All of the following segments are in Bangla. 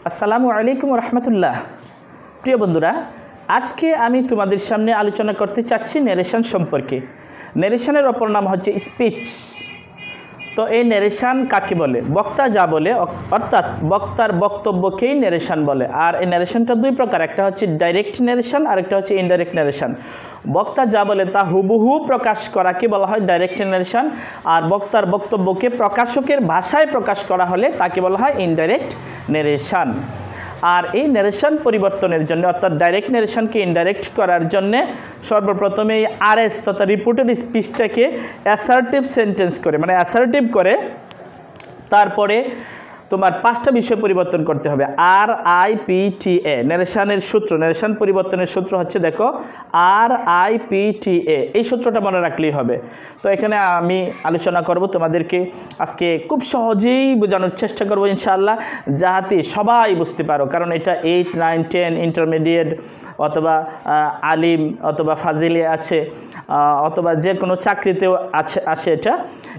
আসসালামু আলাইকুম রহমতুল্লাহ। প্রিয় বন্ধুরা, আজকে আমি তোমাদের সামনে আলোচনা করতে চাচ্ছি ন্যারেশন সম্পর্কে। ন্যারেশনের অপর নাম হচ্ছে স্পিচ। তো এই ন্যারেশন কাকে বলে? বক্তা যা বলে, অর্থাৎ বক্তার বক্তব্যকেই ন্যারেশন বলে। আর এই ন্যারেশনটা দুই প্রকার, একটা হচ্ছে ডাইরেক্ট ন্যারেশন আর একটা হচ্ছে ইনডাইরেক্ট ন্যারেশন। বক্তা যা বলে তা হুবহু প্রকাশ করাকে বলা হয় ডাইরেক্ট ন্যারেশন, আর বক্তার বক্তব্যকে প্রকাশকের ভাষায় প্রকাশ করা হলে তাকে বলা হয় ইনডাইরেক্ট ন্যারেশন। আর এই ন্যারেশন পরিবর্তনের জন্য, অর্থাৎ ডাইরেক্ট ন্যারেশনকে ইনডাইরেক্ট করার জন্য সর্বপ্রথমে এই আরএস তথা রিপোর্টেড স্পিচটাকে অ্যাসার্টিভ সেন্টেন্স করে, মানে অ্যাসার্টিভ করে তারপরে তোমার 5টা বিষয় পরিবর্তন করতে হবে। RIPTA ন্যারেশনের সূত্র, ন্যারেশন পরিবর্তনের সূত্র হচ্ছে, দেখো, RIPTA, এই সূত্রটা মনে রাখলেই হবে। তো এখানে আমি আলোচনা করব তোমাদেরকে, আজকে খুব সহজেই বোঝানোর চেষ্টা করব ইনশাআল্লাহ, যাতে সবাই বুঝতে পারো। কারণ এটা 8, 9, 10 ইন্টারমিডিয়েট অথবা আলিম অথবা ফাজিলে আছে, অথবা যে কোনো চাকরিতেও আসে এটা।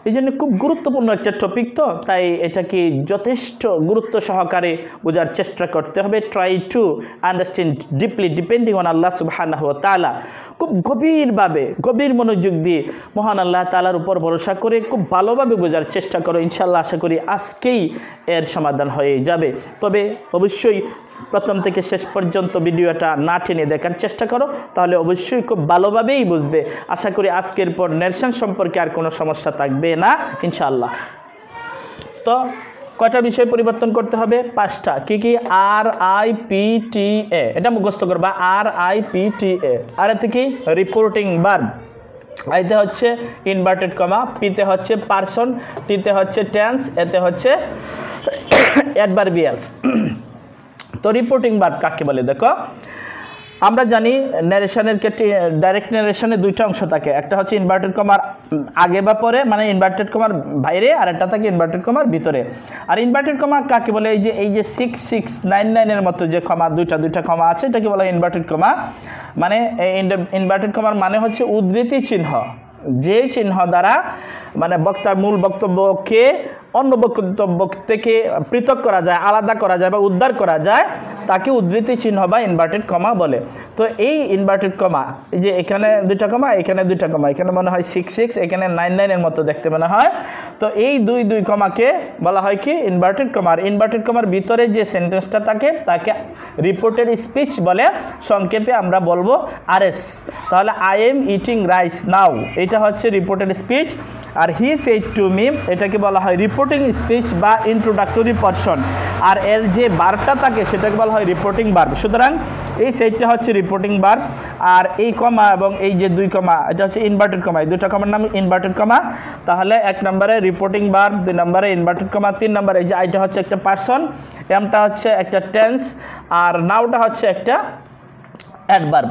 এই জন্য খুব গুরুত্বপূর্ণ একটা টপিক, তো তাই এটাকে যথেষ্ট গুরুত্ব সহকারে বোঝার চেষ্টা করতে হবে। Try to understand deeply depending on Allah সুবহানাহু ওয়া তাআলা। খুব গভীরভাবে, গভীর মনোযোগ দিয়ে মহান আল্লাহ তাআলার উপর ভরসা করে খুব ভালোভাবে বোঝার চেষ্টা করো। ইনশাআল্লাহ আশা করি আজকেই এর সমাধান হয়ে যাবে। তবে অবশ্যই প্রথম থেকে শেষ পর্যন্ত ভিডিওটা না টেনে দেখার চেষ্টা করো, তাহলে অবশ্যই খুব ভালোভাবেই বুঝবে। আশা করি আজকের পর ন্যারেশন সম্পর্কে আর কোনো সমস্যা থাকবে না ইনশাআল্লাহ। তো কয়টা বিষয় পরিবর্তন করতে হবে? 5টা। কি কি? RIPTA, এটা মুখস্থ করবা। RIPTA। আর এতে কি? Reporting verb. আইতে হচ্ছে ইনভার্টেড কমা, পিতে হচ্ছে পারসন, টিতে হচ্ছে টেন্স, এতে হচ্ছে অ্যাডভার্বিয়ালস। তো রিপোর্টিং ভার্ব কাকে বলে? দেখো, আমরা জানি ন্যারেশনের ক্ষেত্রে ডাইরেক্ট ন্যারেশনে 2টা অংশ থাকে। একটা হচ্ছে ইনভার্টেড কমার আগে বা পরে, মানে ইনভার্টেড কমার বাইরে, আর একটা থাকে ইনভার্টেড কমার ভিতরে। আর ইনভার্টেড কমা কাকে বলে? এই যে 6699 এর মতো যে কমা, দুইটা কমা আছে, এটাকে বলা হয় ইনভার্টেড কমা। মানে ইনভার্টেড কমার মানে হচ্ছে উদ্ধৃতি চিহ্ন, যে চিহ্ন দ্বারা মানে বক্তার মূল বক্তব্যকে অন্য বক্তব্য থেকে পৃথক করা যায়, আলাদা করা যায় বা উদ্ধার করা যায়, তাকে উদ্ধৃতি চিহ্ন বা ইনভার্টেড কমা বলে। তো এই ইনভার্টেড কমা, এই যে এখানে 2টা কমা, এখানে 2টা কমা, এখানে মনে হয় 66, এখানে 99 এর মতো দেখতে মনে হয়। তো এই দুই কমাকে বলা হয় কি? Inverted comma. আর ইনভার্টেড কমার ভিতরে যে সেন্টেন্সটা থাকে তাকে রিপোর্টেড স্পিচ বলে, সংক্ষেপে আমরা বলবো RS। তাহলে I am eating rice now, এটা হচ্ছে রিপোর্টেড স্পিচ। আর হি সেড টু মি, এটাকে বলা হয় রিপোর্টিং স্পিচ বা ইন্ট্রোডাক্টরি পোরশন। আর এর যে ভার্বটা থাকে সেটাকে বলা হয় রিপোর্টিং ভার্ব। সুতরাং এই সেটটা হচ্ছে রিপোর্টিং ভার্ব। আর এই কমা এবং এই যে 2 কমা, এটা হচ্ছে ইনভার্টেড কমা। এই 2টা কমার নাম ইনভার্টেড কমা। তাহলে 1 নম্বরে রিপোর্টিং ভার্ব, 2 নম্বরে ইনভার্টেড কমা, 3 নম্বরে এই যে আইটা হচ্ছে একটা পারসন, এমটা হচ্ছে একটা টেন্স, আর নাওটা হচ্ছে একটা অ্যাডভার্ব।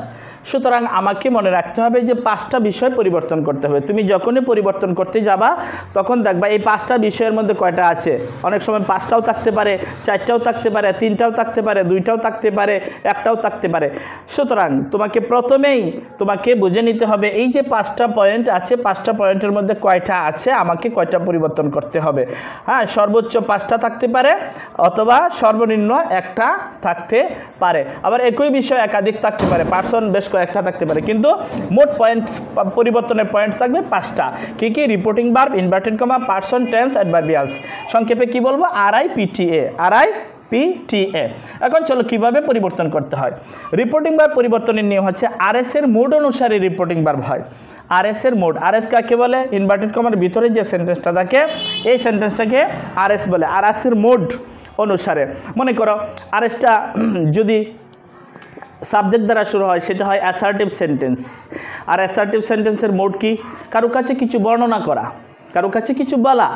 সুতরাং আমাকে মনে রাখতে হবে যে 5টা বিষয় পরিবর্তন করতে হবে। তুমি যখনই পরিবর্তন করতে যাবা তখন দেখবা এই 5টা বিষয়ের মধ্যে কয়টা আছে। অনেক সময় 5টাও থাকতে পারে, 4টাও থাকতে পারে, 3টাও থাকতে পারে, 2টাও থাকতে পারে, 1টাও থাকতে পারে। সুতরাং তোমাকে প্রথমেই বুঝে নিতে হবে এই যে 5টা পয়েন্ট আছে, 5টা পয়েন্টের মধ্যে কয়টা আছে, আমাকে কয়টা পরিবর্তন করতে হবে। হ্যাঁ, সর্বোচ্চ 5টা থাকতে পারে অথবা সর্বনিম্ন 1টা থাকতে পারে। আবার একই বিষয় একাধিক থাকতে পারে, পার্সন বেশ কয়েকটা থাকতে পারে, কিন্তু মোট পয়েন্ট পরিবর্তনের পয়েন্ট থাকবে 5টা। কি কি? Reporting verb, inverted comma, person, tense, adverbials. সংক্ষেপে কি বলবো? RIPTA। এখন চলো কিভাবে পরিবর্তন করতে হয়। রিপোর্টিং ভার্ব পরিবর্তনের নিয়ম হচ্ছে RS এর মোড অনুসারে রিপোর্টিং ভার্ব হয়। RS এর মোড, RS কাকে বলে? ইনভার্টেড কমার ভিতরে যে সেন্টেন্সটা থাকে এই সেন্টেন্সটাকে RS বলে। RS এর মোড অনুসারে, মনে করো RSটা যদি সাবজেক্ট দ্বারা শুরু হয় সেটা হয় অ্যাসার্টিভ সেন্টেন্স। আর অ্যাসার্টিভ সেন্টেন্সের মোড কি? কারো কাছে কিছু বর্ণনা করা, কারো কাছে কিছু বলা।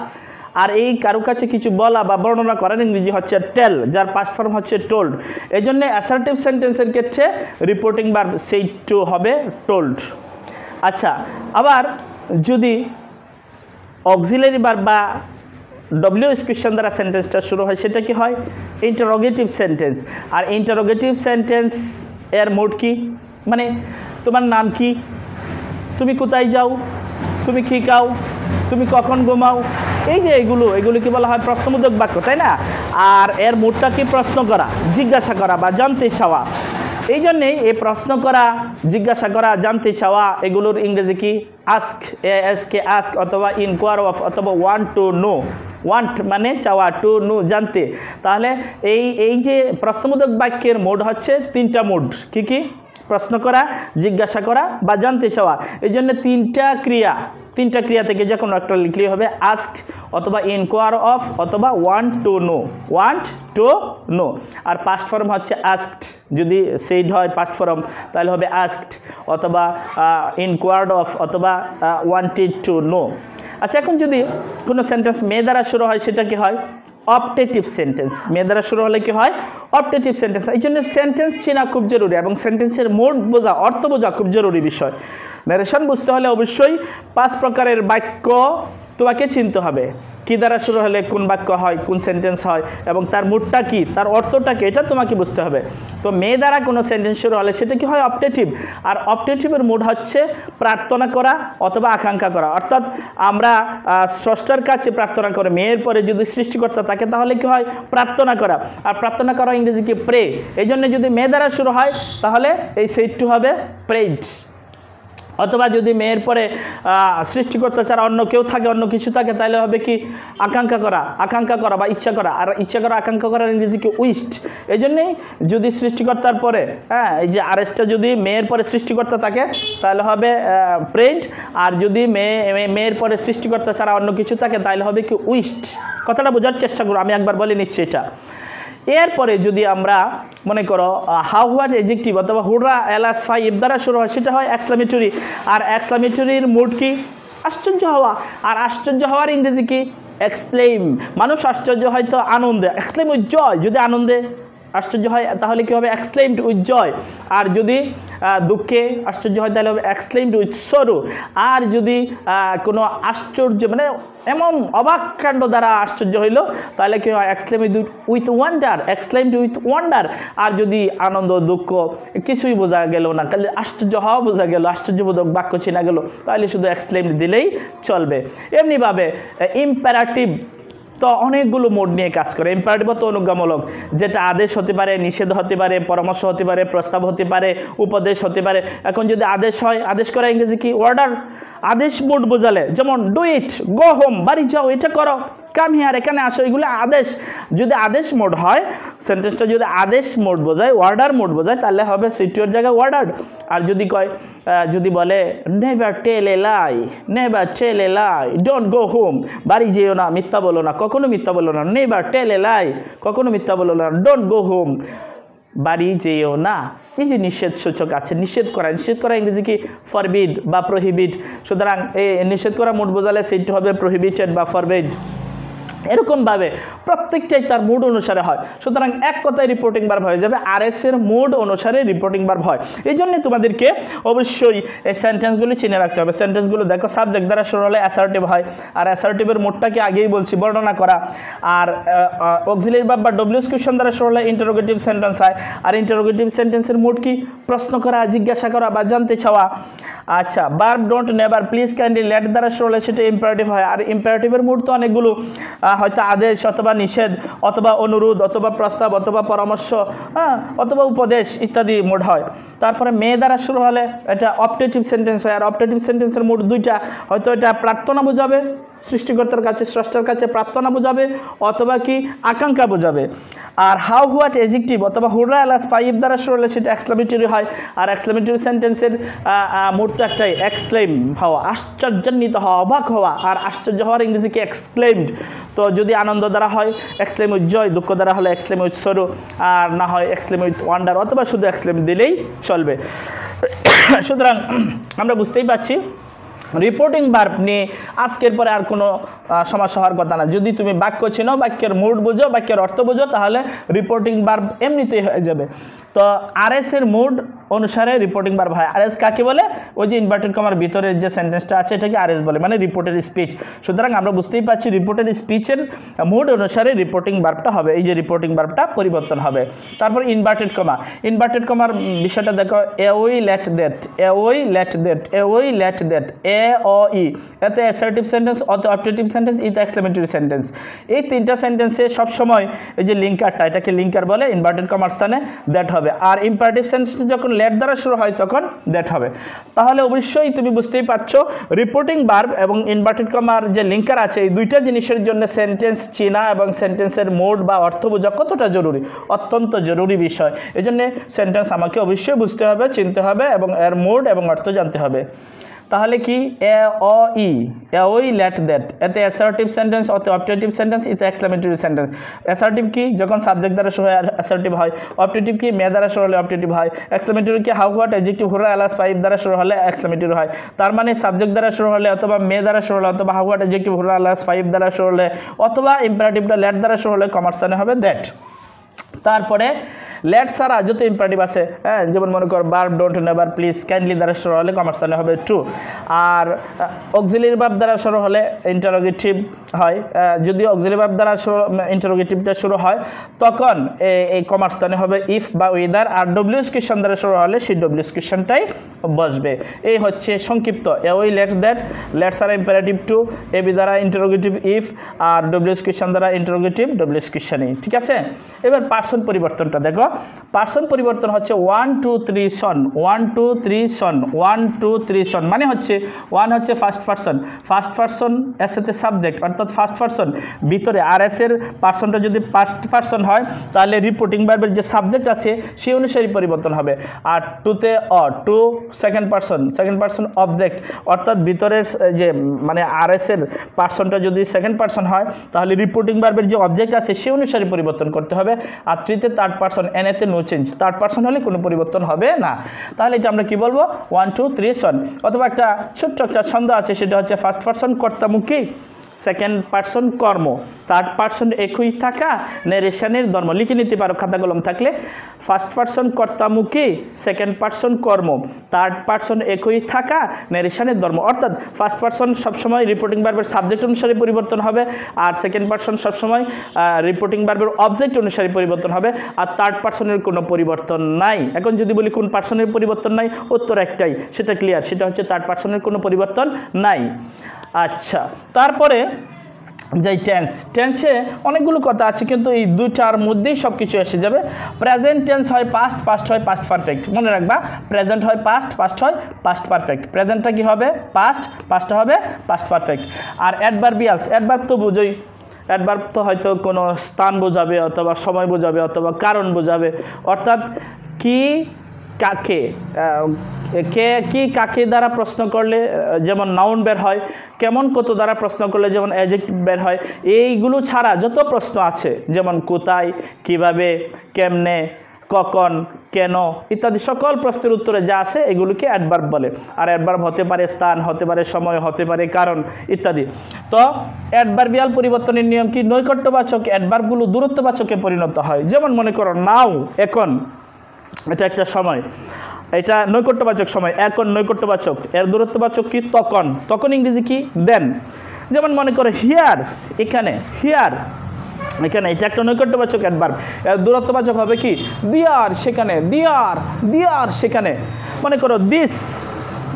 আর এই কারো কাছে কিছু বলা বা বর্ণনা করার ইংরেজি হচ্ছে টেল, যার পাস্ট ফর্ম হচ্ছে টোল্ড। এই জন্য অ্যাসার্টিভ সেন্টেন্সের ক্ষেত্রে রিপোর্টিং ভার্ব সেড টু হবে টোল্ড। আচ্ছা, আবার যদি অক্সিলারি ভার্ব বা WH কোয়েশ্চন দ্বারা সেন্টেন্সটা শুরু হয় সেটা কি হয়? Interrogative sentence. আর ইন্টারোগেটিভ সেন্টেন্স এর মোড কি? মানে তোমার নাম কি, তুমি কোথায় যাও, তুমি কি খাও, তুমি কখন ঘুমাও, এই যে এগুলো কি বলা হয় প্রশ্নবোধক বাক্য, তাই না? আর এর মোডটা কি প্রশ্ন করা, জিজ্ঞাসা করা বা জানতে চাওয়া। এই জন্যেই এই প্রশ্ন করা, জিজ্ঞাসা করা, জানতে চাওয়া এগুলোর ইংরেজি কি আস্ক, এএসকে আস্ক, অথবা ইনকোয়ার অফ, অথবা ওয়ান্ট টু নো। ওয়ান্ট মানে চাওয়া, টু নো জানতে। তাহলে এই যে প্রশ্নবোধক বাক্যের মোড হচ্ছে তিনটা মোড। কি কি? প্রশ্ন করা, জিজ্ঞাসা করা বা জানতে চাওয়া। এই জন্য তিনটা ক্রিয়া থেকে যে কোনো একটা লিখলে হবে আস্ক, অথবা ইনকোয়ার অফ, অথবা want to know. Want to know. আর পাস্ট ফর্ম হচ্ছে আস্কড। যদি সেইড হয় পাস্ট ফর্ম তাহলে হবে আস্কড, অথবা ইনকোয়ার্ড অফ, অথবা ওয়ান্টেড টু নো। আচ্ছা, এখন যদি কোনো সেন্টেন্স মেয়ে দ্বারা শুরু হয় সেটা কি হয়? Optative sentence. মেয়ে দ্বারা শুরু হলে কি হয়? Optative sentence. এই জন্য সেন্টেন্স চেনা খুব জরুরি এবং সেন্টেন্সের মোড বোঝা, অর্থ বোঝা খুব জরুরি বিষয়। ন্যারেশন বুঝতে হলে অবশ্যই 5 প্রকারের বাক্য তোমাকে চিনতে হবে। কি দ্বারা শুরু হলে কোন বাক্য হয়, কোন সেন্টেন্স হয়, এবং তার মুডটা কি, তার অর্থটা কি, এটা তোমাকে বুঝতে হবে। তো মেয়ে দ্বারা কোনো সেন্টেন্স শুরু হলে সেটা কি হয়? অপটেটিভ। আর অপটেটিভের মুড হচ্ছে প্রার্থনা করা অথবা আকাঙ্ক্ষা করা। অর্থাৎ আমরা স্রষ্টার কাছে প্রার্থনা করে, মেয়ের পরে যদি সৃষ্টিকর্তা থাকে তাহলে কি হয়? প্রার্থনা করা। আর প্রার্থনা করা ইংরেজি কি? প্রে। এই জন্য যদি মেয়ে দ্বারা শুরু হয় তাহলে এই সেইটু হবে প্রেড। অথবা যদি মেয়ের পরে সৃষ্টিকর্তা ছাড়া অন্য কেউ থাকে, অন্য কিছু থাকে, তাহলে হবে কি? আকাঙ্ক্ষা করা বা ইচ্ছা করা। আর ইচ্ছা করা, আকাঙ্ক্ষা করার ইংরেজি কি? উইস্ট। এই জন্যেই যদি সৃষ্টিকর্তার পরে এই যে আরএসটা যদি মেয়ের পরে সৃষ্টিকর্তা থাকে তাহলে হবে প্রেড। আর যদি মেয়ের পরে সৃষ্টিকর্তা ছাড়া অন্য কিছু থাকে তাহলে হবে কি? উইস্ট। কথাটা বোঝার চেষ্টা করো, আমি একবার বলে নিচ্ছি এটা। এরপরে যদি আমরা মনে করো হাউ, হোয়াট, এডজেক্টিভ অথবা হুডরা, এলাস, ফাইভ দ্বারা শুরু হয় সেটা হয় এক্সক্লামেটরি। আর এক্সক্লামেটরির মুড কি? আশ্চর্য হওয়া। আর আশ্চর্য হওয়ার ইংরেজি কি? এক্সক্লেম। মানুষ আশ্চর্য হয়তো আনন্দে, এক্সক্লেম উইথ জয়। যদি আনন্দে আশ্চর্য হয় তাহলে কি হবে? Exclaimed with joy. আর যদি দুঃখে আশ্চর্য হয় তাহলে হবে এক্সক্লেমড উইথ সরো। আর যদি কোনো আশ্চর্য মানে এমন অবাক কাণ্ড দ্বারা আশ্চর্য হইল তাহলে কি হয়? Exclaimed with wonder, exclaimed with wonder. আর যদি আনন্দ, দুঃখ কিছুই বোঝা গেল না, তাহলে আশ্চর্য হওয়া বোঝা গেল, আশ্চর্যবোধক বাক্য চেনা গেল, তাহলে শুধু এক্সক্লেমড দিলেই চলবে। এমনিভাবে ইম্পারেটিভ তো অনেকগুলো মোড নিয়ে কাজ করে। ইম্পারেটিভ তো অনুজ্ঞামূলক, যেটা আদেশ হতে পারে, নিষেধ হতে পারে, পরামর্শ হতে পারে, প্রস্তাব হতে পারে, উপদেশ হতে পারে। এখন যদি আদেশ হয়, আদেশ করা ইংরেজি কি? অর্ডার। আদেশ মোড বোঝালে যেমন ডু ইট, গো হোম, বাড়ি যাও, এটা করো, কাম হিয়ার, এখানে আসো, এগুলো আদেশ। যদি আদেশ মোড হয়, সেন্টেন্সটা যদি আদেশ মোড বোঝায়, অর্ডার মোড বোঝায়, তাহলে হবে সিটিওর জায়গায় অর্ডার্ড। আর যদি কয়, যদি বলে never tell a lie, never tell a lie, don't go home, বাড়ি যেও না, মিথ্যা বলো না, কখনো মিথ্যা বলো না। নেভার টেল এ লাই, কখনো মিথ্যা বলো না। ডোন্ট গো হোম, বাড়ি যেও না। এই যে নিষেধ সূচক আছে, নিষেধ করা ইংরেজি কি? ফরবিড বা প্রহিবিট। সুতরাং এই নিষেধ করা মোড বোঝালে সেটি হবে প্রহিবিটেড বা ফরবিড। এরকমভাবে প্রত্যেকটাই তার মুড অনুসারে হয়। সুতরাং এক কথায় রিপোর্টিং ভার্ব হয়ে যাবে, আরএস এর মুড অনুসারে রিপোর্টিং ভার্ব হয়। এই জন্য তোমাদেরকে অবশ্যই এই সেন্টেন্সগুলি চিনে রাখতে হবে। সেন্টেন্সগুলো দেখো, সাবজেক্ট দ্বারা শুরু হলে অ্যাসার্টিভ হয়। আর অ্যাসার্টিভের মোডটাকে আগেই বলছি, বর্ণনা করা। আর অক্সিলারি ভার্ব বা ডব্লিউএস কোয়েশ্চন দ্বারা শুরু হলে ইন্টারোগেটিভ সেন্টেন্স হয়। আর ইন্টারোগেটিভ সেন্টেন্সের মোড কি? প্রশ্ন করা, জিজ্ঞাসা করা বা জানতে চাওয়া। আচ্ছা, verb don't, never, please, kindly, let দ্বারা শুরু হলে সেটা ইম্পারেটিভ হয়। আর ইম্পারেটিভের মোড তো অনেকগুলো, হয়তো আদেশ অথবা নিষেধ অথবা অনুরোধ অথবা প্রস্তাব অথবা পরামর্শ, অথবা উপদেশ ইত্যাদি মোড হয়। তারপরে মেয়ে দ্বারা শুরু হলে এটা অপটেটিভ সেন্টেন্স হয়। আর অপটেটিভ সেন্টেন্সের মোড দুইটা, হয়তো এটা প্রার্থনা বোঝাবে, সৃষ্টিকর্তার কাছে, স্রষ্টার কাছে প্রার্থনা বোঝাবে, অথবা কি আকাঙ্ক্ষা বোঝাবে। আর হাউ, হোয়াট, এডজেক্টিভ অথবা হুডরা, এলাস, ফাইভ দ্বারা শুরু হলে সেটা এক্সক্লামেটরি হয়। আর এক্সক্লামেটরি সেন্টেন্সের মোড তো একটাই, এক্সক্লেম হওয়া, আশ্চর্যান্বিত হওয়া, অবাক হওয়া। আর আশ্চর্য হওয়ার ইংরেজি কি? এক্সক্লেমড। তো যদি আনন্দ দ্বারা হয় এক্সক্লেম উইথ জয়, দুঃখ দ্বারা হলে এক্সক্লেম উইথ সরো, আর না হয় এক্সক্লেম উইথ ওয়ান্ডার, অথবা শুধু এক্সক্লেম দিলেই চলবে। সুতরাং আমরা বুঝতেই পারছি রিপোর্টিং ভার্ব নিয়ে আজকের পরে আর কোনো সমস্যা হওয়ার কথা না। যদি তুমি বাক্য চেনো, বাক্যের মুড বোঝো, বাক্যের অর্থ বোঝো, তাহলে রিপোর্টিং ভার্ব এমনিতেই হয়ে যাবে। তো আরএস এর মুড অনুসারে রিপোর্টিং ভার্ব হয়। আরএস কাকে বলে? ওই যে ইনভার্টেড কমার ভিতরের যে সেন্টেন্সটা আছে এটাকে আরএস বলে, মানে রিপোর্টেড স্পিচ। সুতরাং আমরা বুঝতেই পারছি রিপোর্টেড স্পিচের মুড অনুসারে রিপোর্টিং ভার্বটা হবে, এই যে রিপোর্টিং ভার্বটা পরিবর্তন হবে। তারপর ইনভার্টেড কমার বিষয়টা দেখো, এ ওই লেট দ্যাট, এ ওই লেট দ্যাট, এ ওই লেট দ্যাট, এ ও ই, এতে অ্যাসার্টিভ সেন্টেন্স, অতে অবজেক্টিভ সেন্টেন্স, ইতে এক্সক্লেমেটরি সেন্টেন্স। এই তিনটা সেন্টেন্সে সবসময় এই যে লিঙ্কারটা, এটাকে লিঙ্কার বলে, ইনভার্টেড কমার স্থানে দ্যাট হবে। আর ইম্পারেটিভ সেন্টেন্স যখন লেট দ্বারা শুরু হয় তখন দ্যাট হবে। তাহলে অবশ্যই তুমি বুঝতেই পারছো রিপোর্টিং ভার্ব এবং ইনভার্টেড কমার যে লিঙ্কার আছে এই দুইটা জিনিসের জন্য সেন্টেন্স চেনা এবং সেন্টেন্সের মোড বা অর্থ বোঝা কতটা জরুরি, অত্যন্ত জরুরি বিষয়। এই জন্য সেন্টেন্স আমাকে অবশ্যই বুঝতে হবে, চিনতে হবে এবং এর মোড এবং অর্থ জানতে হবে। তাহলে কি এ ও ই, এ ওই লেট দ্যাট, এতে অ্যাসার্টিভ সেন্টেন্স, অতে অবজেক্টিভ সেন্টেন্স, এতে এক্সক্লেমেটরি সেন্টেন্স। অ্যাসার্টিভ কি? যখন সাবজেক্ট দ্বারা শুরু হয় অ্যাসার্টিভ হয়। অবজেক্টিভ কি? মে দ্বারা শুরু হলে অবজেক্টিভ হয়। এক্সক্লেমেটরি কি? How, what, adjective, Hura, alas, five দ্বারা শুরু হলে এক্সক্লেমেটরি হয়। তার মানে সাবজেক্ট দ্বারা শুরু হলে অথবা মে দ্বারা শুরু হলে অথবা how, what, adjective, Hura, alas, five দ্বারা শুরু হলে অথবা ইম্পারেটিভটা লেট দ্বারা শুরু হলে কমার স্থানে হবে দ্যাট। তারপরে লেট ছাড়া যত ইম্পারেটিভ আছে, হ্যাঁ, যেমন মনে কর verb, don't, never, please, kindly দ্বারা শুরু হলে কমার স্থানে হবে টু। আর অক্সিলারি ভার্ব দ্বারা শুরু হলে ইন্টারোগেটিভ হয়। যদি অক্সিলারি ভার্ব দ্বারা ইন্টারোগেটিভটা শুরু হয় তখন এই কমার স্থানে হবে ইফ বা উইদার। আর ডব্লিউএস কোয়েশ্চন দ্বারা শুরু হলে সেই ডব্লিউএস কোয়েশ্চনটাই বসবে। এই হচ্ছে সংক্ষিপ্ত এ ওই লেট দ্যাট, লেট ছাড়া ইম্পারেটিভ টু, এ বি দ্বারা ইন্টারোগেটিভ ইফ, আর ডব্লিউএস কোয়েশ্চন দ্বারা ইন্টারোগেটিভ ডব্লিউএস কোয়েশ্চনই। ঠিক আছে? এবার পার্সন পরিবর্তনটা দেখো। পার্সন পরিবর্তন হচ্ছে 1 2 3 সন, 1 2 3 সন, 1 2 3 সন, মানে হচ্ছে 1 হচ্ছে ফার্স্ট পারসন, ফার্স্ট পারসন এর সাথে সাবজেক্ট অর্থাৎ ফার্স্ট পারসন, ভিতরে আর এস এর পারসনটা যদি ফার্স্ট পারসন হয় তাহলে রিপোর্টিং ভার্বের যে সাবজেক্ট আছে সেই অনুসারে পরিবর্তন হবে। আর টুতে টু সেকেন্ড পারসন অবজেক্ট অর্থাৎ ভিতরের যে মানে আর এস এর পারসনটা যদি সেকেন্ড পারসন হয় তাহলে রিপোর্টিং ভার্বের যে অবজেক্ট আছে সেই অনুসারে পরিবর্তন করতে হবে। আর থ্রিতে থার্ড পারসন, এনএতে নো চেঞ্জ, থার্ড পারসন হলে কোনো পরিবর্তন হবে না। তাহলে এটা আমরা কি বলবো? 1 2 3 সন। অথবা একটা ছোট্ট একটা ছন্দ আছে, সেটা হচ্ছে ফার্স্ট পারসন কর্তামুখী, সেকেন্ড পারসন কর্ম, থার্ড পারসন একই থাকা, নেরেশনের ধর্ম। লিখে নিতে পারো খাতা কলম থাকলে। ফার্স্ট পারসন কর্তামুখী, সেকেন্ড পারসন কর্ম, থার্ড পারসন একই থাকা, নেরেশনের ধর্ম। অর্থাৎ ফার্স্ট পারসন সবসময় রিপোর্টিং ভার্বের সাবজেক্ট অনুসারে পরিবর্তন হবে, আর সেকেন্ড পারসন সবসময় রিপোর্টিং ভার্বের অবজেক্ট অনুসারে পরিবর্তন হবে, আর থার্ড পারসনের কোনো পরিবর্তন নাই। এখন যদি বলি কোন পারসনের পরিবর্তন নাই, উত্তর একটাই, সেটা ক্লিয়ার, সেটা হচ্ছে থার্ড পারসনের কোনো পরিবর্তন নাই। আচ্ছা, তারপরে যাই টেন্সে অনেকগুলো কথা আছে, কিন্তু এই দুইটার মধ্যেই সব কিছু এসে যাবে। প্রেজেন্ট টেন্স হয় পাস্ট, পাস্ট হয় পাস্ট পারফেক্ট। মনে রাখবা, প্রেজেন্ট হয় পাস্ট, পাস্ট হয় পাস্ট পারফেক্ট। প্রেজেন্টটা কি হবে? পাস্ট, পাস্টটা হবে পাস্ট পারফেক্ট। আর অ্যাডভার্বিয়ালস, অ্যাডভার্ব তো বুঝোই, অ্যাডভার্ব তো হয়তো কোনো স্থান বোঝাবে অথবা সময় বোঝাবে অথবা কারণ বোঝাবে, অর্থাৎ কি কাকে, কে কি কাকে দ্বারা প্রশ্ন করলে যেমন নাউন বের হয়, কেমন কত দ্বারা প্রশ্ন করলে যেমন অ্যাডজেক্টিভ বের হয়। এইগুলো ছাড়া যত প্রশ্ন আছে যেমন কোথায়, কিভাবে, কেমনে, কখন, কেন ইত্যাদি সকল প্রশ্নের উত্তরে যা আসে এগুলোকে অ্যাডভার্ব বলে। আর অ্যাডভার্ব হতে পারে স্থান, হতে পারে সময়, হতে পারে কারণ ইত্যাদি। তো অ্যাডভার্বিয়াল পরিবর্তনের নিয়ম কি? নৈকট্যবাচক অ্যাডভার্বগুলো দূরত্ববাচকে পরিণত হয়। যেমন মনে করো নাও, এখন, এটা একটা সময়, এটা নৈকট্যবাচক সময়, এখন নৈকট্যবাচক। এর দূরত্ববাচক কি? তখন। তখন ইংরেজি কি? দেন। যেমন মনে করো হিয়ার, এখানে, হিয়ার এখানে, এটা একটা নৈকট্যবাচক অ্যাডভার্ব। এর দূরত্ববাচক হবে কি? দিয়ার, সেখানে, দিয়ার, দিয়ার সেখানে। মনে করো this,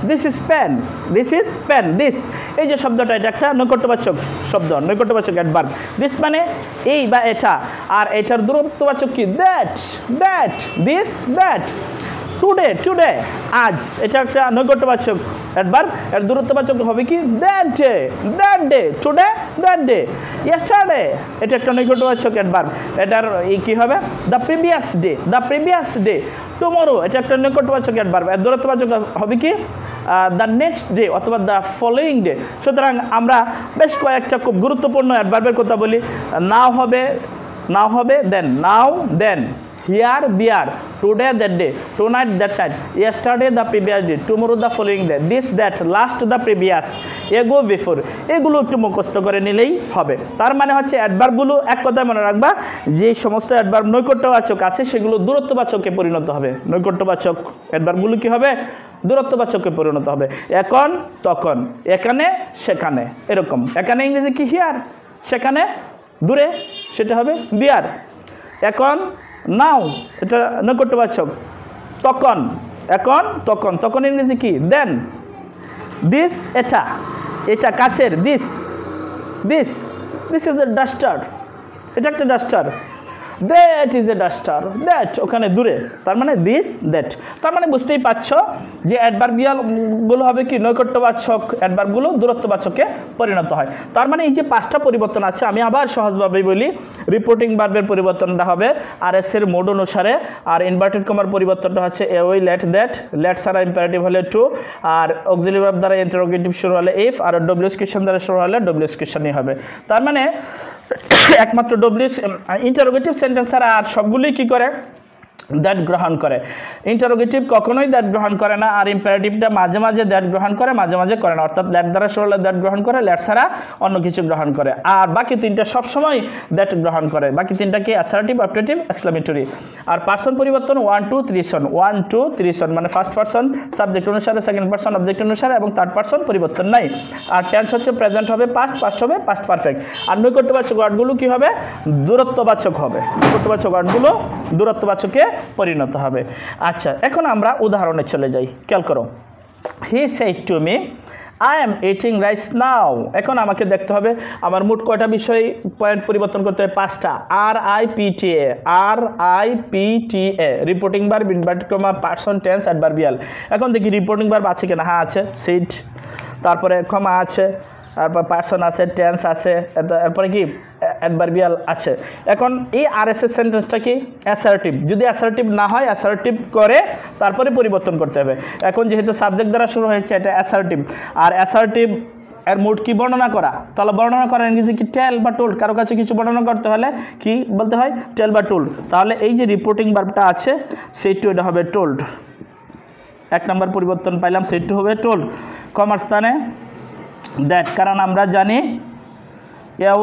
this is pen, this is pen, this, এই যে শব্দটা এটা একটা নৈকট্যবাচক শব্দ, নৈকট্যবাচক অ্যাডভার্ব। দিস মানে এই বা এটা, আর এটার দূরত্ববাচক কি? That, that, this, that. Today, today আজ, এটা একটা নৈকট্যবাচক অ্যাডভার্ব। এর দূরত্ববাচক হবে কি? That day, that day, today, that day. Yesterday, এটা একটা নৈকট্যবাচক অ্যাডভার্ব। এটার কি হবে? The previous day, the previous day. Tomorrow, এটা একটা নৈকট্যবাচক অ্যাডভার্ব। এর দূরত্ববাচক হবে কি? দ্য নেক্সট ডে অথবা দ্য ফলোয়িং ডে। সুতরাং আমরা বেশ কয়েকটা খুব গুরুত্বপূর্ণ অ্যাডভার্বের কথা বলি। নাও হবে, নাও হবে দেন, নাও দেন। here there, today that day, tonight that night, yesterday the previous day, tomorrow the following day, this that, last the previous, ago before, এগুলো একটু মুখস্থ করে নিলেই হবে। তার মানে হচ্ছে অ্যাডভার্বগুলো এক কথায় মনে রাখবা, যে সমস্ত অ্যাডভার্ব নৈকট্যবাচক আছে সেগুলো দূরত্ববাচকে পরিণত হবে। নৈকট্যবাচক অ্যাডভার্বগুলো কি হবে? দূরত্ববাচকে পরিণত হবে। এখন, তখন, এখানে, সেখানে, এরকম। এখানে ইংরেজি কি হিয়ার, সেখানে দূরে সেটা হবে বিয়ার। এখন নাও, এটা নৈকট্যবাচক। তখন, এখন, তখন, তখন ইংরেজি কি? দেন। দিস, এটা, এটা কাছের, this, this, this is a duster, এটা একটা duster. That is a duster, that ওখানে দূরে, তার মানে দিস দ্যাট। তার মানে বুঝতেই পারছো যে অ্যাডভার্বিয়ালগুলো হবে কি? নৈকট্যবাচক, অ্যাডভার্বগুলো দূরত্ববাচকে পরিণত হয়। তার মানে এই যে 5টা পরিবর্তন আছে, আমি আবার সহজভাবেই বলি। রিপোর্টিং ভার্বের পরিবর্তনটা হবে আরএস এর মোড অনুসারে, আর ইনভার্টেড কমার পরিবর্তনটা হচ্ছে এ ওই লেট দ্যাট, লেট ছাড়া ইম্পারেটিভ হলে টু, আর অক্সিলারি ভার্ব দ্বারা ইন্টারোগেটিভ শুরু হলে ইফ, আর ডব্লিউএস কোয়েশ্চন দ্বারা শুরু হলে ডব্লিউএস কোয়েশ্চনই হবে। তার মানে একমাত্র ডব্লিউএস ইন্টারোগেটিভ সেন্টেন্স ছাড়া আর সবগুলোই কি করে? দ্যাট গ্রহণ করে। ইন্টারোগেটিভ কখনোই দ্যাট গ্রহণ করে না, আর ইম্পারেটিভটা মাঝে মাঝে দ্যাট গ্রহণ করে, মাঝে মাঝে করে না। অর্থাৎ লেট দ্বারা শুরু হলে দ্যাট গ্রহণ করে, লেট ছাড়া অন্য কিছু গ্রহণ করে। আর বাকি 3টা সবসময় দ্যাট গ্রহণ করে। বাকি 3টা কি? Assertive, objective, exclamatory. আর পার্সন পরিবর্তন 1 2 3 সন, 1 2 3 সন, মানে ফার্স্ট পার্সন সাবজেক্ট অনুসারে, সেকেন্ড পার্সন অবজেক্ট অনুসারে, এবং থার্ড পার্সন পরিবর্তন নাই। আর টেন্স হচ্ছে প্রেজেন্ট হবে পাস্ট, পাস্ট হবে পাস্ট পারফেক্ট। আর নৈকট্যবাচক ওয়ার্ডগুলো কি হবে? দূরত্ববাচক হবে। নৈকট্যবাচক ওয়ার্ডগুলো দূরত্ববাচকে পরিণত হবে। আচ্ছা, এখন আমরা উদাহরণে চলে যাই। খেয়াল করো, he said to me I am eating rice now. এখন আমাকে দেখতে হবে আমার মোট কয়টা বিষয় পয়েন্ট পরিবর্তন করতে হবে? 5টা। RIPTA, RIPTA, reporting verb, inverted comma, person, tense, adverbial. এখন দেখি রিপোর্টিং ভার্ব আছে কিনা। হ্যাঁ আছে, সিড, তারপরে কমা আছে, তারপর পার্সন আছে, টেন্স আছে, এরপরে কি অ্যাডভার্বিয়াল আছে। এখন এই আরএসএস সেন্টেন্সটা কি? অ্যাসার্টিভ। যদি অ্যাসার্টিভ না হয়, অ্যাসার্টিভ করে তারপরে পরিবর্তন করতে হবে। এখন যেহেতু সাবজেক্ট দ্বারা শুরু হয়েছে, এটা অ্যাসার্টিভ। আর অ্যাসার্টিভ এর মোড কি? বর্ণনা করা। তাহলে বর্ণনা করা ইংরেজি কি? টেল বা টোল্ড। কারো কাছে কিছু বর্ণনা করতে হলে কি বলতে হয়? টেল বা টোল্ড। তাহলে এই যে রিপোর্টিং ভার্বটা আছে, সেইটু এটা হবে টোল্ড। 1 নম্বর পরিবর্তন পাইলাম, সেইটু হবে টোল্ড। কমার স্থানে দ্যাট, কারণ আমরা জানি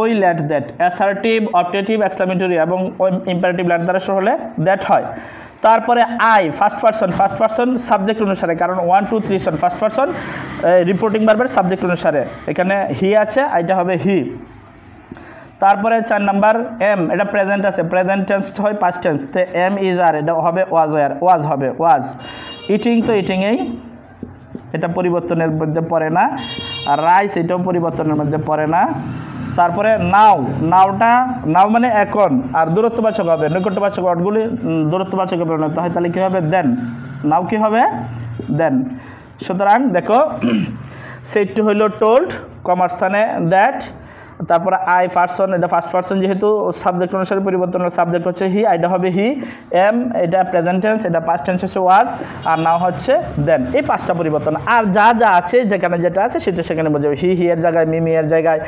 ওই let that assertive, objective, exclamatory এবং ইম্পারেটিভ লেট দ্বারা শুরু হলে দ্যাট হয়। তারপরে আই, ফার্স্ট পার্সন সাবজেক্ট অনুসারে, কারণ 1 2 3 সন ফার্স্ট পার্সন রিপোর্টিং ভার্বের সাবজেক্ট অনুসারে। এখানে হি আছে, এটা হবে হি। তারপরে 4 নাম্বার এম, এটা প্রেজেন্ট আছে, প্রেজেন্ট টেন্স হয় পাস্ট টেন্স, তো এম ইজ আর, এটা হবে ওয়াজ, ওয়াজ হবে ওয়াজ। ইটিং তো ইটিংয়েই, এটা পরিবর্তনের মধ্যে পড়ে না। আর রাইস, এটাও পরিবর্তনের মধ্যে পড়ে না। তারপরে নাও, নাও মানে এখন, আর দূরত্ববাচক হবে। নৈকট্যবাচক ওয়ার্ডগুলি দূরত্ববাচকে পরিণত হয়। তাহলে কী হবে? দেন। নাও কি হবে? দেন। সুতরাং দেখো, সেইটু হইল টোল্ড, কমার স্থানে দ্যাট, তারপরে আই পার্সন, এটা ফার্স্ট পার্সন যেহেতু সাবজেক্ট অনুসারে পরিবর্তন, সাবজেক্ট হচ্ছে হি, এটা হবে হি। এম, এটা প্রেজেন্ট টেন্স, এটা পাস্ট টেন্স হচ্ছে ওয়াজ, আর নাও হচ্ছে দেন। এই 5টা পরিবর্তন। আর যা যা আছে, যেখানে যেটা আছে সেটা সেখানে বোঝাবে। হি এর জায়গায়, মি এর জায়গায়,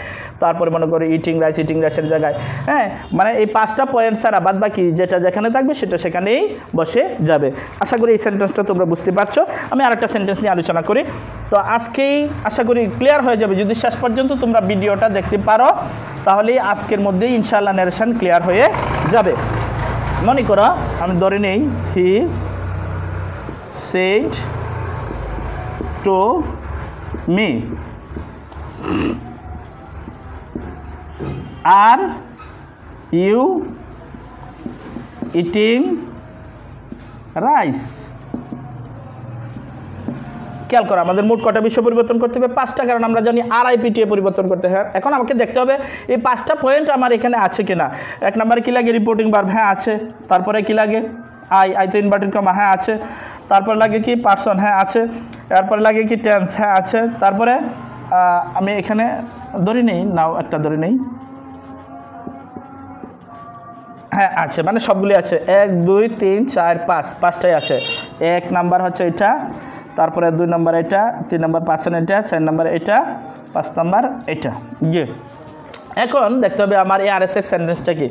তারপরে মনে করি ইটিং রাইসের জায়গায়। হ্যাঁ, মানে এই 5টা পয়েন্ট ছাড়া বাদ বাকি যেটা যেখানে থাকবে সেটা সেখানেই বসে যাবে। আশা করি এই সেন্টেন্সটা তোমরা বুঝতে পারছো। আমি আরেকটা সেন্টেন্স নিয়ে আলোচনা করি। তো আজকেই আশা করি ক্লিয়ার হয়ে যাবে। যদি শেষ পর্যন্ত তোমরা ভিডিওটা দেখতে পারো, তাহলে আজকের মধ্যেই ইনশাআল্লাহ নারেশন ক্লিয়ার হয়ে যাবে। মনে করো আমি ধরে নেই, he said to me are you eating rice. খেয়াল করো, আমাদের মোট কটা বিষয় পরিবর্তন করতে হবে? 5টা, কারণ আমরা জানি RIPTA পরিবর্তন করতে হয়। এখন আমাকে দেখতে হবে এই 5টা পয়েন্ট আমার এখানে আছে কিনা। 1 নম্বরে কী লাগে? রিপোর্টিং ভার্ব, হ্যাঁ আছে। তারপরে কি লাগে? আই তো ইনভার্টেড কমা, হ্যাঁ আছে। তারপর লাগে কি? পার্সন, হ্যাঁ আছে। এরপরে লাগে কি? টেন্স, হ্যাঁ আছে। তারপরে আমি এখানে ধরে নেই, নাও একটা ধরে নেই, হ্যাঁ আছে, মানে সবগুলি আছে। 1 2 3 4 5, 5টাই আছে। 1 নাম্বার হচ্ছে এটা, তারপরে 2 নাম্বার এটা, 3 নাম্বার পার্সন এটা, 4 নাম্বার এটা, 5 নাম্বার এটা। জি, এখন দেখতে হবে আমার এই আরএসএস সেন্টেন্সটা কি।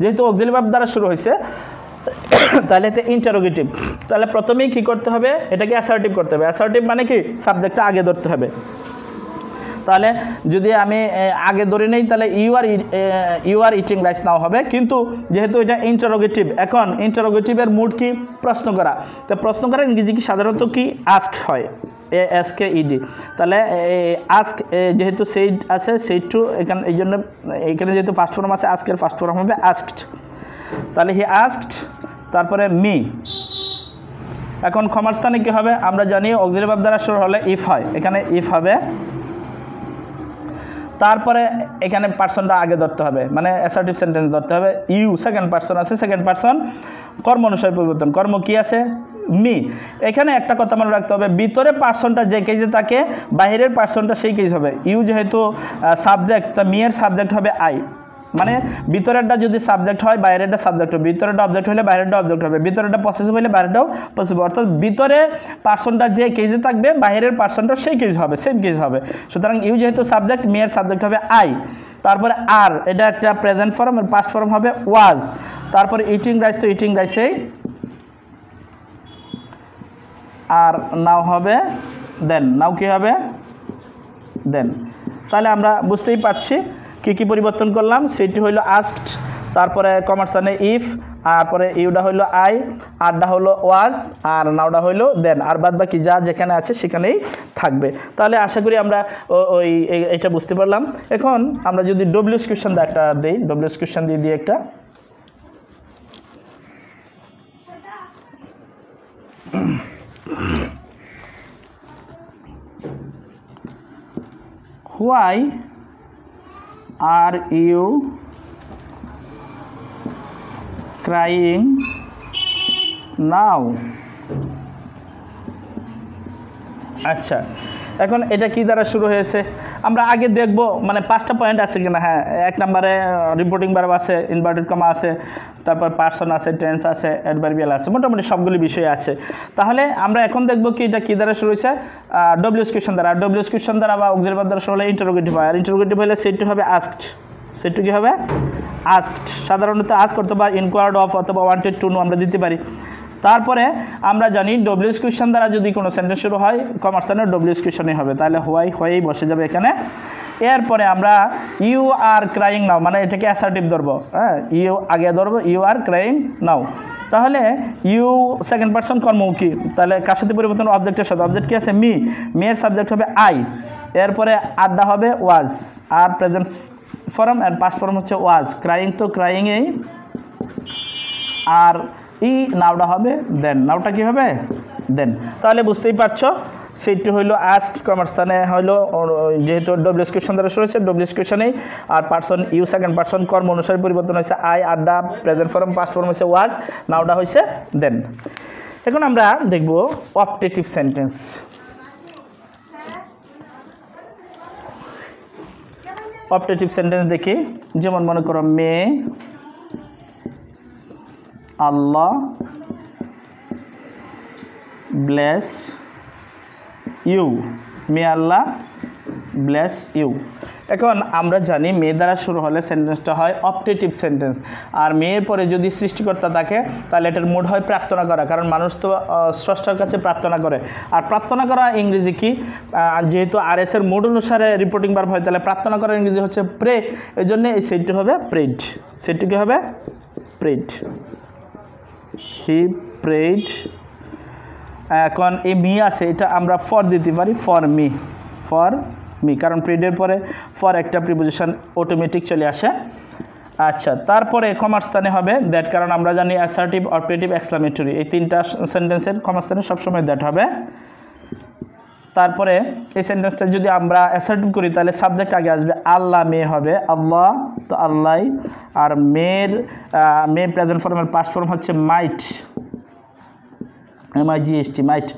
যেহেতু অক্সিলারি ভার্ব দ্বারা শুরু হয়েছে, তাহলে এতে ইন্টারোগেটিভ। তাহলে প্রথমেই কি করতে হবে, এটাকে অ্যাসার্টিভ করতে হবে। অ্যাসার্টিভ মানে কি, সাবজেক্টটা আগে ধরতে হবে। তাহলে যদি আমি আগে ধরে নেই তাহলে ইউ আর ইটিং রাইস নাও হবে, কিন্তু যেহেতু এটা ইন্টারোগেটিভ, এখন ইন্টারোগেটিভের মুড কি, প্রশ্ন করা। তো প্রশ্ন করা ইংরেজি কি সাধারণত কি, আস্ক হয়, ASKED। তাহলে আস্ক যেহেতু সেইড আছে, সেইড টু এখানে, এই জন্য এখানে যেহেতু ফার্স্ট ফর্ম আছে, আস্কের ফার্স্ট ফর্ম হবে আস্কড। তাহলে হি আস্কড, তারপরে মি। এখন ক্ষমাস্থানে কী হবে, আমরা জানি অক্সিলারি ভার্ব দ্বারা শুরু হলে ইফ হয়, এখানে ইফ হবে। তারপরে এখানে পার্সনটা আগে ধরতে হবে, মানে অ্যাসার্টিভ সেন্টেন্স ধরতে হবে। ইউ সেকেন্ড পার্সন আছে, সেকেন্ড পার্সন কর্ম অনুসারে পরিবর্তন, কর্ম কি আছে, মি। এখানে একটা কথা মনে রাখতে হবে, ভিতরে পার্সনটা যে কেজে থাকে, বাইরের পার্সনটা সেই কেজ হবে। ইউ যেহেতু সাবজেক্ট, তা মি এর সাবজেক্ট হবে আই, মানে ভিতরেরটা যদি সাবজেক্ট হয়, বাইরেরটা সাবজেক্ট হবে। ভিতরেরটা অবজেক্ট হলে বাইরেরটা অবজেক্ট হবে, ভিতরেরটা পসেসিভ হলে বাইরেরটাও পসেসিভ। অর্থাৎ ভিতরে পার্সনটা যে কেজে থাকবে, বাইরের পার্সনটা সেই কেজ হবে, সেম কেজ হবে। সুতরাং ইউ যেহেতু সাবজেক্ট, মি এর সাবজেক্ট হবে আই। তারপরে আর, এটা একটা প্রেজেন্ট ফর্ম, এর পাস্ট ফর্ম হবে ওয়াজ। তারপরে ইটিং রাইস, তো ইটিং রাইসেই, আর নাও হবে দেন, নাও কি হবে, দেন। তাহলে আমরা বুঝতেই পারছি কি কি পরিবর্তন করলাম। সেটি হইলো আস্কড, তারপরে কমার্সানে ইফ, তারপরে ইউটা হইলো আই, আরটা হলো ওয়াজ, আর নাওটা হইলো দেন। আর বাদ বাকি যা যেখানে আছে সেখানেই থাকবে। তাহলে আশা করি আমরা এটা বুঝতে পারলাম। এখন আমরা যদি ডব্লিউএস কোয়েশ্চেন একটা দিই, ডব্লিউএস কোয়েশ্চেন দিয়ে একটা, why are you crying now? আচ্ছা, এখন এটা কি দ্বারা শুরু হয়েছে আমরা আগে দেখব, মানে 5টা পয়েন্ট আছে কিনা। হ্যাঁ, 1 নম্বরে রিপোর্টিং ভার্ব আছে, ইনভার্টেড কমা আছে, তারপর পার্সন আছে, টেন্স আছে, অ্যাডভার্বিয়াল আছে, মোটামুটি সবগুলি বিষয় আছে। তাহলে আমরা এখন দেখব কি এটা কি দ্বারা শুরু হয়েছে, ডব্লিউএস কোয়েশ্চন দ্বারা। ডব্লিউএস কোয়েশ্চন দ্বারা বা অক্সিলারি ভার্ব দ্বারা শুরু হলে ইন্টারোগেটিভ হয়, আর ইন্টারোগেটিভ হলে সেটটি হবে আস্কড। সেটটি কি হবে, আস্কড। সাধারণত আস্ক অথবা ইনকোয়ার্ড অফ অথবা ওয়ান্টেড টু নো আমরা দিতে পারি। তারপরে আমরা জানি ডব্লিউএস কোয়েশ্চন দ্বারা যদি কোনো সেন্টেন্স শুরু হয়, কমার্সানের ডব্লিউএস কোয়েশ্চনই হবে। তাহলে হয়েই বসে যাবে এখানে। এরপরে আমরা ইউ আর ক্রাইং নাও, মানে এটাকে অ্যাসার্টিভ ধরবো। হ্যাঁ, ইউ আগে ধরবো, ইউ আর ক্রাইং নাও। তাহলে ইউ সেকেন্ড পার্সন কর্মমুখী, তাহলে কার সাথে পরিবর্তন, অবজেক্টের সাথে। অবজেক্ট কি আছে, মি, মি এর সাবজেক্ট হবে আই। এরপরে আরটা হবে ওয়াজ, আর প্রেজেন্ট ফর্ম আর পাস্ট ফর্ম হচ্ছে ওয়াজ। ক্রাইং তো ক্রাইংয়েই, আর ই নাওটা হবে দেন। নাওটা কি হবে, দেন। তাহলে বুঝতেই পারছো সেটি হইলো আস্ক, কমার্সানে হইলো যেহেতু ডব্লিউএস কোয়েশ্চন দ্বারা শুরু হয়েছে, ডব্লিউএস কোয়েশ্চনেই। আর পার্সন ইউ সেকেন্ড পার্সন কর্ম অনুসারে পরিবর্তন হয়েছে আই, আড্ডা প্রেজেন্ট ফর্ম, পাস্ট ফর্ম হচ্ছে ওয়াজ, নাওটা হয়েছে দেন। এখন আমরা দেখব অপটেটিভ সেন্টেন্স। অপটেটিভ সেন্টেন্স দেখি, যেমন মনে করো may Allah bless you, may Allah bless you. এখন আমরা জানি মে দ্বারা শুরু হলে সেন্টেন্সটা হয় অপটেটিভ সেন্টেন্স, আর মেয়ের পরে যদি সৃষ্টিকর্তা থাকে তাহলে এটার মুড হয় প্রার্থনা করা, কারণ মানুষ তো স্রষ্টার কাছে প্রার্থনা করে। আর প্রার্থনা করা ইংরেজি কি, যেহেতু আরএস এর মুড অনুসারে রিপোর্টিং ভার্ব হয়, তাহলে প্রার্থনা করার ইংরেজি হচ্ছে প্রে। এই জন্য এই সেটটি হবে প্রেড। সেটটি কি হবে, প্রেড। হি প্রেড। এখন এই মি আছে, এটা আমরা ফর দিতে পারি, ফর মি, ফর মি, কারণ প্রেডের পরে ফর একটা প্রিপোজিশন অটোমেটিক চলে আসে। আচ্ছা, তারপরে কমার্সস্থানে হবে দ্যাট, কারণ আমরা জানি অ্যাসার্টিভ, অপারেটিভ, এক্সক্লামেটরি, এই 3টা সেন্টেন্সের কমার্সস্থানে সবসময় দ্যাট হবে। তারপরে এই সেন্টেন্সটা যদি আমরা অ্যাসার্টিভ করি তাহলে সাবজেক্ট আগে আসবে, আল্লাহ মে হবে আল্লাহ, তো আল্লাহ। আর মে প্রেজেন্ট ফর্মের পাস্ট ফর্ম হচ্ছে মাইট, MIGHT, মাইট।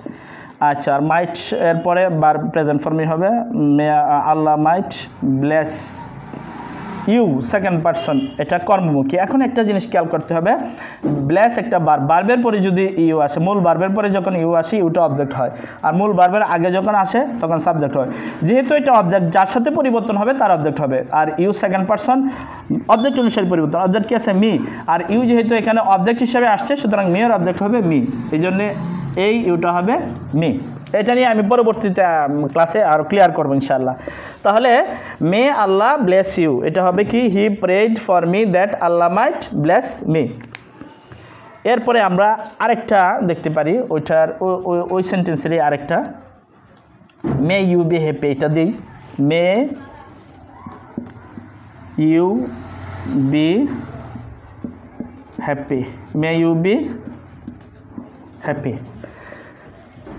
আচ্ছা, আর মাইট এরপরে বার প্রেজেন্ট ফর্মই হবে, may Allah might bless you second person, এটা কর্মমুখী। এখন একটা জিনিস খেয়াল করতে হবে, ব্লেস একটা বার্বের পরে যদি ইউ আসে, মূল বার্বের পরে যখন ইউ আসে ইউটা অবজেক্ট হয়, আর মূল বার্বের আগে যখন আসে তখন সাবজেক্ট হয়। যেহেতু এটা অবজেক্ট, যার সাথে পরিবর্তন হবে তার অবজেক্ট হবে। Are you second person, object অনুসারে পরিবর্তন। অবজেক্ট কি আছে? মি। আর ইউ যেহেতু এখানে অবজেক্ট হিসেবে আসছে, সুতরাং মি এর অবজেক্ট হবে মি, এই জন্যে এই ইউটা হবে মি। এটা নিয়ে আমি পরবর্তীতে ক্লাসে আরও ক্লিয়ার করবো ইনশাআল্লাহ। তাহলে মে আল্লাহ ব্লেস ইউ, এটা হবে কি? He prayed for me that Allah might bless me. এরপরে আমরা আরেকটা দেখতে পারি, ওইটার ওই সেন্টেন্সেরই আরেকটা, মে ইউ বি হ্যাপি, এটা দিই, may you be happy, may you be happy.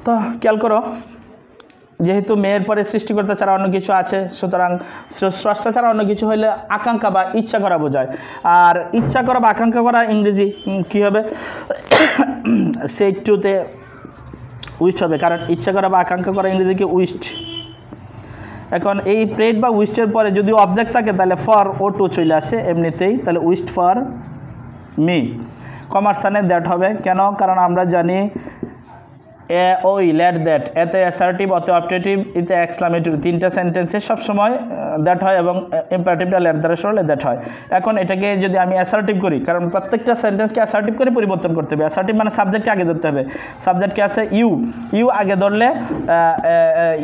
তো খেয়াল করো, যেহেতু মেয়ের পরে সৃষ্টিকর্তা ছাড়া অন্য কিছু আছে, সুতরাং স্রষ্টা ছাড়া অন্য কিছু হইলে আকাঙ্ক্ষা বা ইচ্ছা করা বোঝায়। আর ইচ্ছা করা বা আকাঙ্ক্ষা করা ইংরেজি কী হবে? সেই টুতে উইস্ট হবে, কারণ ইচ্ছা করা বা আকাঙ্ক্ষা করা ইংরেজি কি? উইস্ট। এখন এই প্রেড বা উইস্টের পরে যদি অবজেক্ট থাকে তাহলে ফর ও টু চলে আসে এমনিতেই, তাহলে উইস্ট ফর মি। কমার্স্থানে দ্যাট হবে কেন? কারণ আমরা জানি ওই লেট দ্যাট, এতে অ্যাসার্টিভ, অতে অপটেটিভ, এতে এক্সক্লামেটরি, তিনটা সেন্টেন্সে সবসময় দ্যাট হয় এবং ইম্পারেটিভটা লেট দ্বারা সরলে দ্যাট হয়। এখন এটাকে যদি আমি অ্যাসার্টিভ করি, কারণ প্রত্যেকটা সেন্টেন্সকে অ্যাসার্টিভ করে পরিবর্তন করতে হবে। অ্যাসার্টিভ মানে সাবজেক্টকে আগে ধরতে হবে। সাবজেক্টকে আছে ইউ, ইউ আগে ধরলে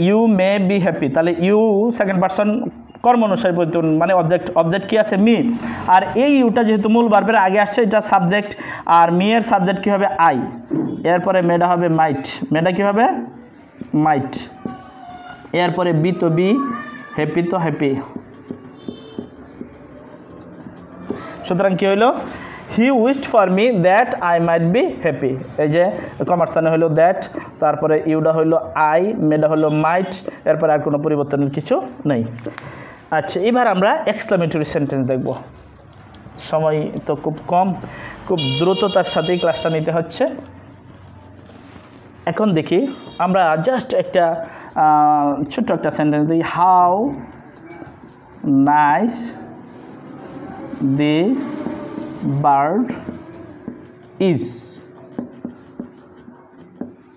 ইউ মে বি হ্যাপি, তাহলে ইউ সেকেন্ড পারসন কর্ম অনুসারে পরিবর্তন, মানে অবজেক্ট কি আছে? মি। আর এই ইউটা যেহেতু মূল ভার্বের আগে আসছে, এটা সাবজেক্ট, আর মি এর সাবজেক্ট কী হবে? আই। এরপরে মেডা হবে মাইট, মেডা কী হবে? মাইট। এরপরে বি তো বি, হ্যাপি তো হ্যাপি। সুতরাং কী হইল? He wished for me that I might be happy. এই যে কমার্স্থানে হইল দ্যাট, তারপরে ইউডা হইল আই, মেডা হইল মাইট, এরপরে আর কোনো পরিবর্তনের কিছু নেই। আচ্ছা, এবার আমরা এক্সক্লামেটরি সেন্টেন্স দেখব। সময় তো খুব কম, খুব দ্রুততার সাথেই ক্লাসটা নিতে হচ্ছে। এখন দেখি আমরা জাস্ট একটা ছোট্ট একটা সেন্টেন্স দিই, how nice the bird is.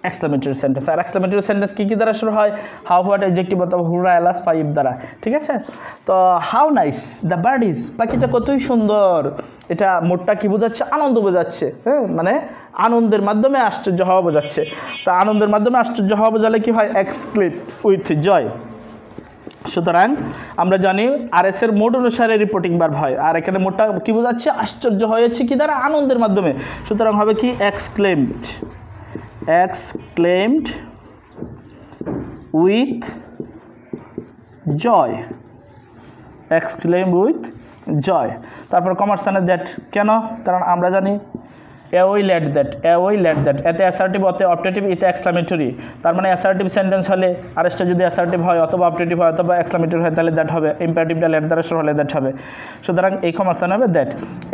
Exclamatory sentence. আর এক্সক্লামেটরি সেন্টেন্স কী কী দ্বারা শুরু হয়? হাউ, হোয়াট, অ্যাডজেক্টিভ অথবা হুরা, এলাস, পাইপ দ্বারা। ঠিক আছে? তো how nice the bird is, পাখিটা কতই সুন্দর, এটা মোটটা কী বোঝাচ্ছে? আনন্দ বোঝাচ্ছে। হ্যাঁ, মানে আনন্দের মাধ্যমে আশ্চর্য হওয়া বোঝাচ্ছে। তা আনন্দের মাধ্যমে আশ্চর্য হওয়া বোঝালে কী হয়? Exclaim with joy. সুতরাং আমরা জানি আরএস এর মোড অনুসারে রিপোর্টিং ভার্ব হয়, আর এখানে মোটটা কী বোঝাচ্ছে? আশ্চর্য হয়েছে কি দ্বারা? আনন্দের মাধ্যমে। সুতরাং হবে কি? Exclaimed, exclaimed with joy, exclaimed with joy। তারপর কমার্স্থানে দ্যাট কেন? কারণ আমরা জানি ওই লেট দ্যাট, ওই লেট দ্যাট, এতে অ্যাসার্টিভ, অতে অপটেটিভ, এতে এক্সক্লামেটরি। তার মানে অ্যাসার্টিভ সেন্টেন্স হলে আরেসটা যদি অ্যাসার্টিভ হয় অথবা অপটেটিভ হয় অথবা এক্সক্লামেটরি হয় তাহলে দ্যাট হবে। ইম্পারেটিভটা লেট দ্বারা শুরু হলে দ্যাট হবে। সুতরাং এই কমার্স্থানে হবে দ্যাট।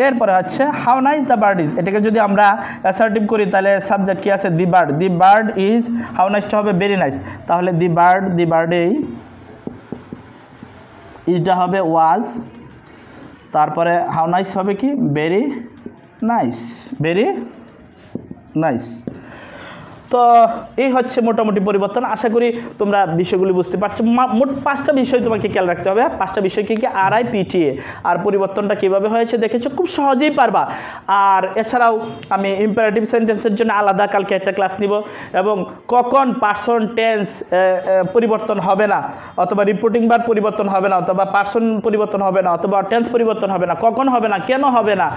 এরপরে হচ্ছে how nice the bird is, এটাকে যদি আমরা অ্যাসার্টিভ করি তাহলে সাবজেক্ট কী আছে? The bird, the bird is. How নাইসটা হবে ভেরি নাইস, তাহলে দি বার্ড এই ইজটা হবে ওয়াজ, তারপরে হাউ নাইস হবে কি? Very nice, very nice. তো এই হচ্ছে মোটামুটি পরিবর্তন। আশা করি তোমরা বিষয়গুলি বুঝতে পারছো। মোট 5টা বিষয় তোমাকে খেয়াল রাখতে হবে। 5টা বিষয় কি কি? RI, PTA. আর পরিবর্তনটা কীভাবে হয়েছে দেখেছো, খুব সহজেই পারবা। আর এছাড়াও আমি ইম্পারেটিভ সেন্টেন্সের জন্য আলাদা কালকে একটা ক্লাস নিব, এবং কখন পার্সন টেন্স পরিবর্তন হবে না, অথবা রিপোর্টিং ভার্ব পরিবর্তন হবে না, অথবা পার্সন পরিবর্তন হবে না, অথবা টেন্স পরিবর্তন হবে না, কখন হবে না, কেন হবে না,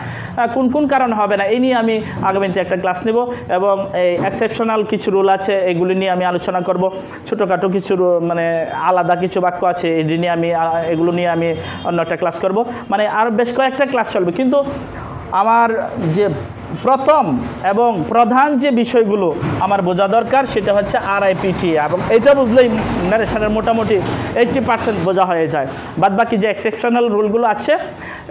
কোন কোন কারণে হবে না, এই নিয়ে আমি আগামীতে একটা ক্লাস নেব। এবং এই এক্সেপশনাল কিছু রুল আছে, এগুলি নিয়ে আমি আলোচনা করব। ছোটোখাটো কিছু মানে আলাদা কিছু বাক্য আছে, এগুলো নিয়ে আমি অন্য একটা ক্লাস করব। মানে আর বেশ কয়েকটা ক্লাস চলবে। কিন্তু আমার যে প্রথম এবং প্রধান যে বিষয়গুলো আমার বোঝা দরকার সেটা হচ্ছে RIPT, এবং এটা বুঝলেই ন্যারেশনের মোটামুটি 80% বোঝা হয়ে যায়। বাদ বাকি যে এক্সেপশনাল রুলগুলো আছে,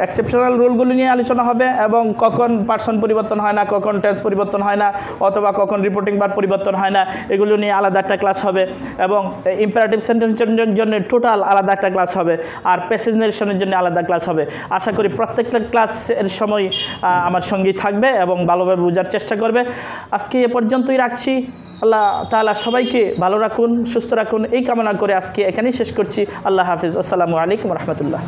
এক্সেপশনাল রুলগুলো নিয়ে আলোচনা হবে, এবং কখন পার্সন পরিবর্তন হয় না, কখন টেন্স পরিবর্তন হয় না, অথবা কখন রিপোর্টিং ভার্ব পরিবর্তন হয় না, এগুলো নিয়ে আলাদা একটা ক্লাস হবে, এবং ইম্পারেটিভ সেন্টেন্সের জন্য টোটাল আলাদা একটা ক্লাস হবে, আর প্যাসেজ নারেশনের জন্য আলাদা ক্লাস হবে। আশা করি প্রত্যেকটা ক্লাসের সময় আমার সঙ্গী থাকবে এবং ভালোভাবে বোঝার চেষ্টা করবে। আজকে এ পর্যন্তই রাখছি। আল্লাহ তাআলা সবাইকে ভালো রাখুন, সুস্থ রাখুন, এই কামনা করে আজকে এখানেই শেষ করছি। আল্লাহ হাফিজ। আসসালামু আলাইকুম রহমতুল্লাহ।